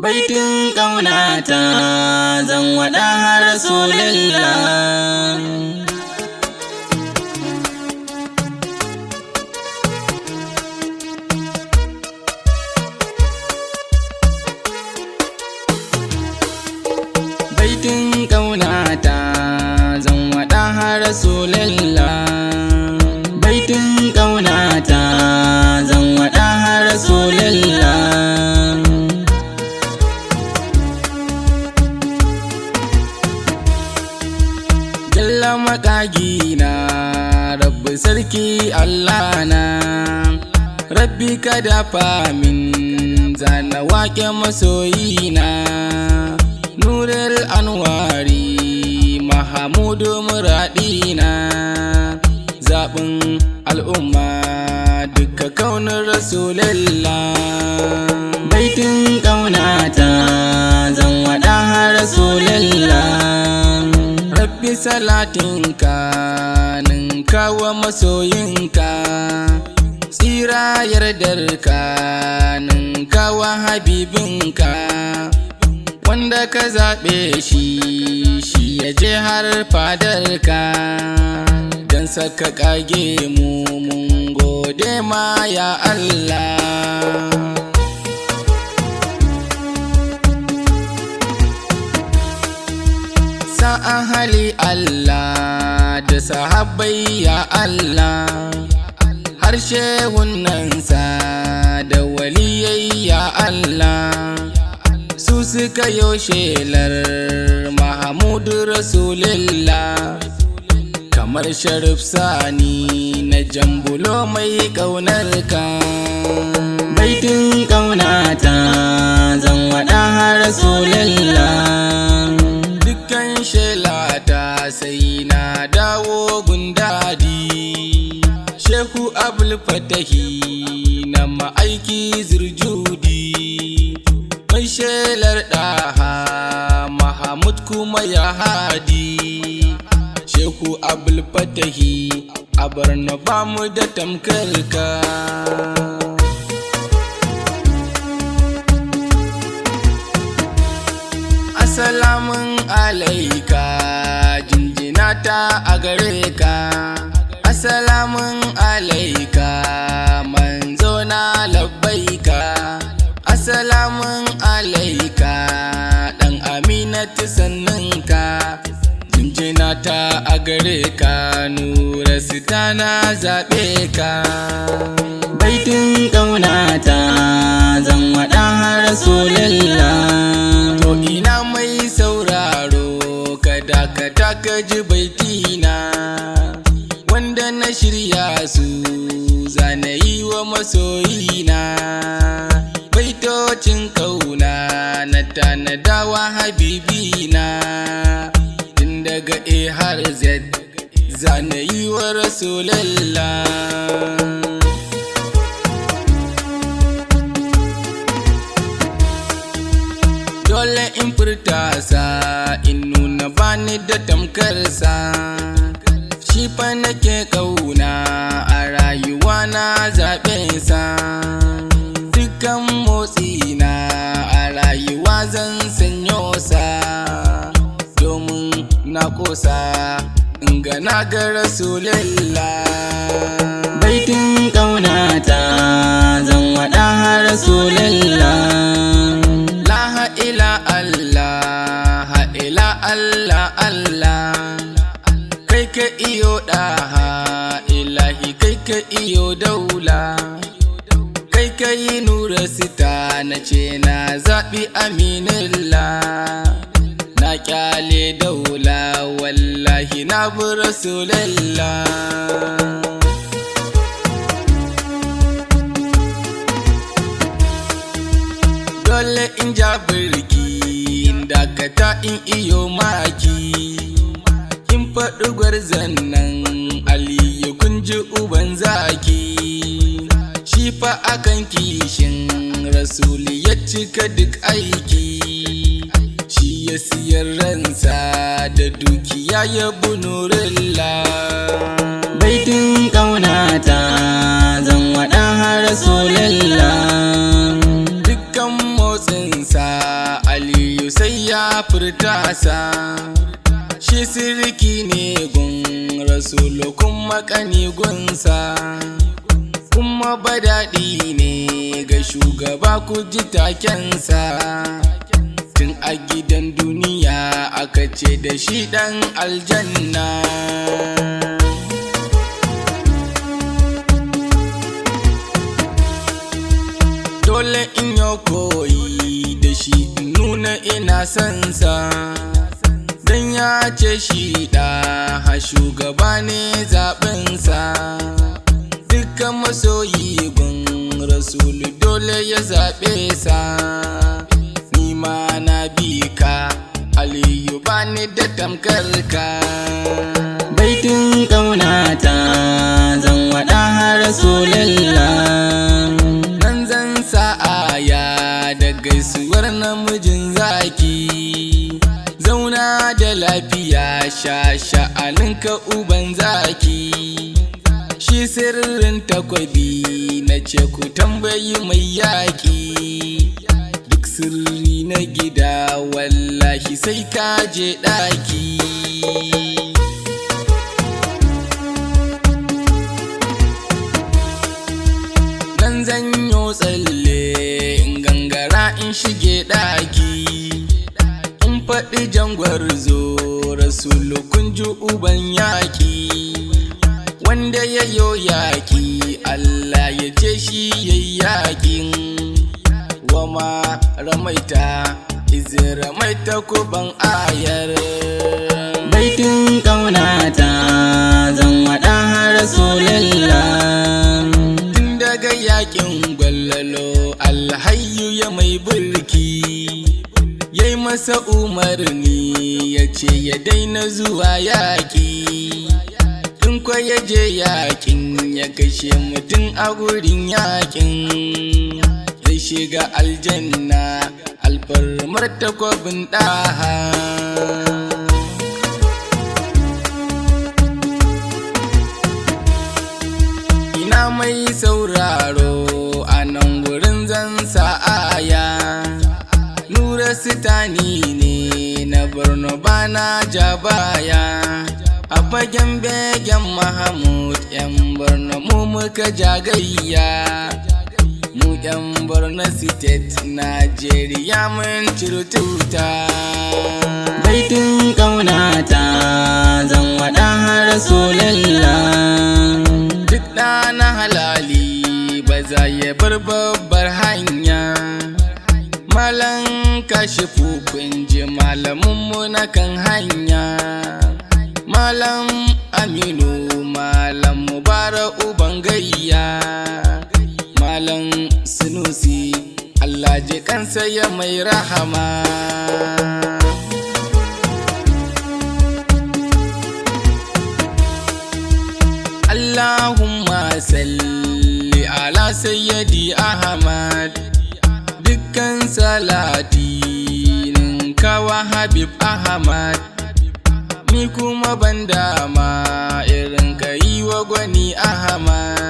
baitin ƙaunata zan waɗa har Rasulillah. Baitin ƙaunata zan waɗa har Rasulillah. Baitin ƙaunata zan waɗa har Rasulillah. Jalla maƙagi na Rabbi sarki Allah na, Rabbi ka dafa min zana waƙe masoyina. Nurul Anwari Mahamudu muradina, zaɓin al'umma duka kaunin Rasulillah. Baitin ƙaunata zan waɗa har Rasulillah. Rabbi salatinka ninkawa masoyinka, tsira yardarka ninkawa habibinka. Wanda ka zaɓe shi ya je har fadarka, don saka ƙage mu mun gode ma ya Allah. Sa'an hali Allah da sahabbai ya Allah, har shehunansa da waliyai ya Allah. Su suka yo shelar Mahamudu Rasulillah, kamar Sharif Sani na Jambulo mai ƙaunarka. Baitin ƙaunata zan waɗa har Rasulillah. Dukkan shelata sai na dawo gundadi, Shehu Abul Fatahi na ma'aiki Zurjudi. Mai shelar ɗaha Mahamud kuma ya hadi, Shehu Abul Fatahi a Barno ba mu da tamkarka. Assalamun alaika jinjinata a gare ka, Assalamun alaika manzo na labbaika. Assalamun alaika ɗan Aminatu sannunka, jinjinata a gare ka, Nura Sitana zaɓe ka. Baitin ƙaunata zan waɗa har Rasulillah. To ina mai sauraro ka dakata ka ji baitina, wanda na shirya su zanayi wa masoyina. Baitocin ƙauna na tanadawa habibina, tun daga A har Z zanayi wa Rasulillah. Dole in furta sa in nuna bani da tamkarsa, shi fa nake ƙauna a rayuwa na zaɓensa. Dukkan motsina a rayuwa zan sanyo sa, domin na ƙosa in ga na ga Rasulillah. Baitin ƙaunata zan waɗa har Rasulillah. La ila Allah, ha ila Allah Allah, kai ka iyo ɗaha ilahi, kai ka iyo daula. Kai ka yi Nura Sita na ce na zaɓi Aminillah, na ƙyale daula wallahi na bi Rasulillah. Dole in ja birki in dakata in iyo maki, in faɗi gwarzon nan Aliyu kun ji uban zaki. Shi fa akan kishin Rasuli ya cika duk aiki, shi ya siyar ransa da dukiya ya bi Nurillah. Baitin ƙaunata zan waɗa har Rasulillah. Dukkan motsin gunsa Aliyu sai ya furta sa, shi sirki ne gun Rasulu kuma kani gunsa, kuma badaɗi ne ga shugaba ku ji takensa. Tun a gidan duniya aka ce da shi ɗan aljanna. Dole in yi koyi da shi in nuna ina son sa, dan ya ce shi ɗa shugaba ne zaɓinsa. Dukkan masoyi gun Rasulu dole ya zaɓe sa. Ni ma na bi ka Aliyu bani da tamkar ka. Baitin ƙaunata zan waɗa har Rasulullah, nan zan sa aya da gaisuwar namijin zaki. Zauna da lafiya sha sha'aninka uban zaki. Shi sirrin takwabi na ce ku tambayi mai yaƙi. Duk sirri na gida wallahi sai ka je ɗaki. Dan zanyo tsalle in gangara in shige ɗaki, in faɗi jangwarzo Rasulu kun ji uban yaƙi. Wanda ya yo yaƙi Allah ya ce shi yayi yaƙin. Wama ramaita izi ramaita kuban ayar. baitin ƙaunata zan waɗa har Rasulullah. Tun daga yaƙin gwallalo Alhayyu ya mai bulki, yayi masa umarni ya ce ya daina zuwa yaƙi. In kwa ya je yaƙin ya kashe mutum a gurin yaƙin, zai shiga aljanna alfarmar takwabin ɗaha. Ina mai sauraro a nan gurin zan sa aya. Nura Sitani ne na Borno bana ja baya. A fagen begen Mahamud ‘yan Borno mu muka jagayya. Mu ‘yan Borno State Najeriya mun ciri tuta. Baitin ƙaunata zan waɗa har Rasulullah. Duk ɗana halali ba za ya bar babbar hanya. Malam Kashifu kun ji malaminmu na kan hanya. Malam Aminu, Malam Mubarak uban gayya. Malam Sunusi, Allah ji kansa ya mai rahama. Allahumma salli ala Sayyidi Ahmad. Dukkan salati ninkawa Habib Ahmad. Ni kuma ban dama irin ka yi wa gwani Ahmad.